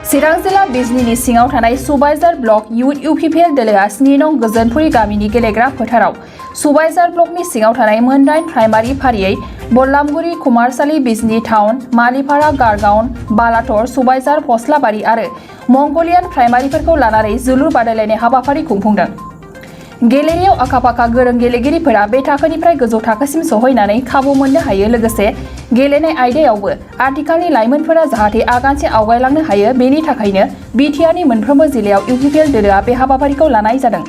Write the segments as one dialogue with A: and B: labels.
A: चिरां जिल्ला बिजनीनि सिङाव थानाय सुबाइजार ब्लक इउथ इउपिपिएल दोलोआ 7 नं गोजोनपुरि गामिनि गेलेग्रा फोथाराव सुबाइजार ब्लकनि सिङाव थानाय मोनदाइन प्राइमारि फारियै बल्लामगुरि कुमारसालि बिजनी टाउन मालिपारा गारगावन बालातर सुबाइजार फस्लाबारि आरो मंगलियान प्राइमारिफोरखौ लानानै जोलुर बादायलायनाय हाबाफारि खुंफुंदों। गेलेनायाव आखा-फाखा गोरों गेलेगिरिफोरा बे थाखोनिफ्राय गोजौ थाखोसिम सौहैनानै खाबु मोननो हायो। लोगोसे गेलेनाय आयदायावबो आथिखालनि लाइमोनफोरा जाहाथे आगानसे आवगायलांनो हायो बेनि थाखायनो बिटिआरनि मोनफ्रोमबो जिल्लायाव इउपिपिएल दोलोआ बे हाबाफारिखौ लानाय जादों।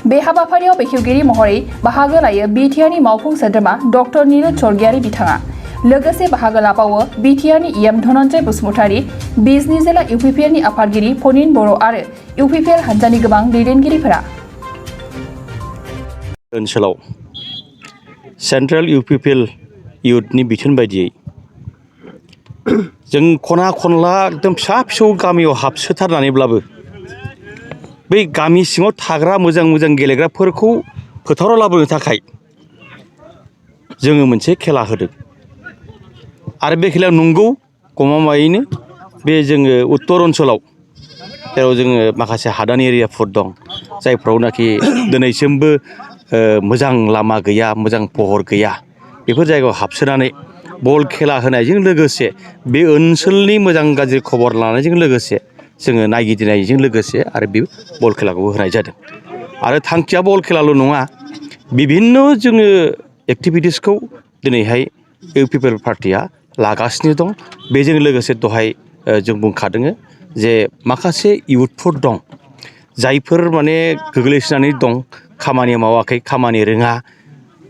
A: बे हाबाफारियाव बेखेवगिरि महरै बाहागो लायो बिटिआरनि मावफुं सोद्रोमा डक्टर निरुत स्वर्गियारि बिथाङा। लोगोसे बाहागो लाबावो बिटिआरनि इएम धनन्जय बसुमतारी, बिजनी जिल्ला इउपिपिएलनि आफादगिरि फनिन बर' आरो इउपिपिएल हान्जानि गोबां दैदेनगिरिफोरा।
B: ओनसोलाव सेन्ट्रेल इउपिपिएल इउथनि बिथोन बायदियै जों खना खनला एकदम फिसा फिसौ गामियाव हाबसोथारनानैब्लाबो बै गामि सिङाव थाग्रा मोजां मोजां गेलेग्राफोरखौ फोथाराव लाबोनो थाखाय जोङो मोनसे खेला होदों आरो बे खेलायाव नंगौ गमामायैनो बे जोङो उत्तर ओनसोलाव जेराव जोङो माखासे हादान एरियाफोर दं जायफ्रावनाखि दिनैसिमबो मोजां लामा गैया, मोजां पहर गैया, बेफोर जायगायाव हाबसोनानै बल खेला होनायजों लोगोसे बे ओनसोलनि मोजां गाज्रि खबर लानायजों लोगोसे जोङो नायगिदिंनायजों लोगोसे आरो बे बल खेलाखौबो होनाय जादों। आरो थांखिया बल खेलाल' नङा, बिभिन्न जोङो एक्टिभिटिसखौ दिनैहाय इउपिपिएल पार्टिया लागासिनो दं। बेजों लोगोसे दहाय जों बुंखादों जे माखासे इउथफोर दं जायफोर माने गोग्लैसोनानै दं, खामानि मावाखै, खामानि रोङा,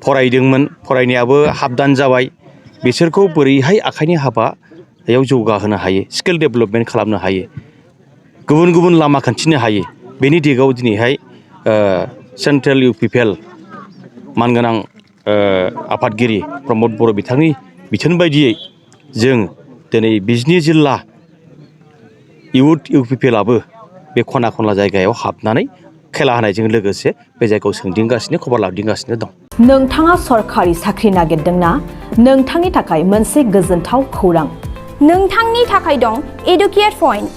B: फरायदोंमोन, फरायनायाबो हाबदान जाबाय, बिसोरखौ बोरैहाय आखाइनि हाबायाव जौगाहोनो हायो, स्किल डेभेलपमेन्ट खालामनो हायो, गुबुन गुबुन लामा खिन्थिनो हायो, बेनि दिगाव दिनैहाय सेन्ट्रेल इउपिपिएल मानगोनां आफादगिरि प्रमद बर' बिथांनि बिथोन बायदियै जों दिनै बिजनी जिल्ला इउथ इउपिपिएलआबो बे खना खनला जायगायाव हाबनानै खेला होनायजों लोगोसे बे जायगायाव सोंदिंगासिनो, खबर लादिंगासिनो दं।
C: नोंथाङा सरखारि साख्रि नागिरदोंना? नोंथांनि थाखाय मोनसे गोजोनथाव खौरां।
D: नोंथांनि थाखाय दं एडुकेट पइन्ट,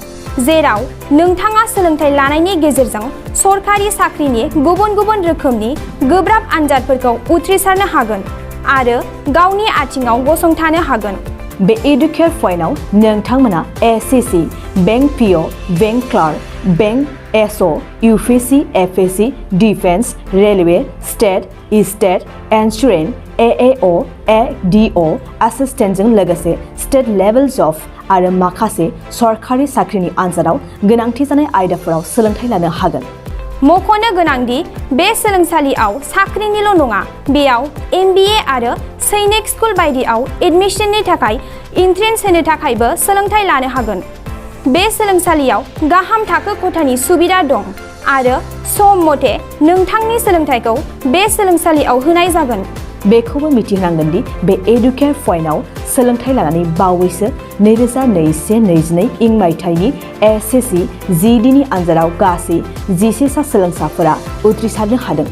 D: जेराव नोंथाङा सोलोंथाइ लानायनि गेजेरजों सरखारि साख्रिनि गुबुन गुबुन रोखोमनि गोब्राब आनजादफोरखौ उथ्रिसारनो हागोन आरो गावनि आथिङाव गसंथानो हागोन।
C: बे एडुकेट पइन्टआव नोंथांमोना SSC, bank PO, bank clerk, bank SO, UPSC, FSC, defence, railway, state insurance, AAO, ADO एसिस्टेन्टजों लोगोसे स्टेट लेभेल जब आरो माखासे सरखारि साख्रिनि आनजादाव गोनांथि जानाय आयदाफोराव सोलोंथाइ लानो हागोन।
D: मख'नो गोनांदि बे सोलोंसालियाव साख्रिनिल' नङा, बेयाव एमबिए आरो सैनिक स्कुल बायदियाव एडमिसननि थाखाय एन्ट्रेन्स होनो थाखायबो सोलोंथाइ लानो हागोन। बे सोलोंसालियाव गाहाम थाखो खथानि सुबिदा दं आरो सम मथे नोंथांनि सोलोंथाइखौ बे सोलोंसालियाव होनाय जागोन।
C: बेखौबो मिथिनांगोन दि बे एडुकेट पइन्टआव सोलोंथाइ लानानै बावैसो 2021-22 इं मायथाइनि एसएससि जिडिनि आनजादाव गासै 11 सा सोलोंसाफोरा उथ्रिसारनो हादों।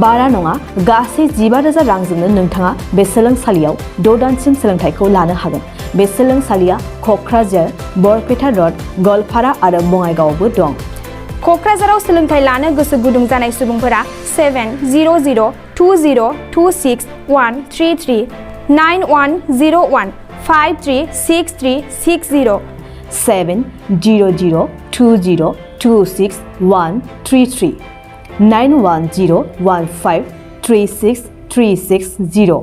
C: बारा नङा, गासै 15,000 रांजोंनो नोंथाङा बे सोलोंसालियाव 6 दानसिम सोलोंथाइखौ लानो हागोन। बे सोलोंसालिया क'क्राझार, बरपेटा रड, गवालपारा आरो बङाइगावआवबो दं।
D: क'क्राझाराव सोलोंथाइ लानो गोसो गुदुं जानाय सुबुंफोरा 70020263133 9101536360 70020263133 9101536360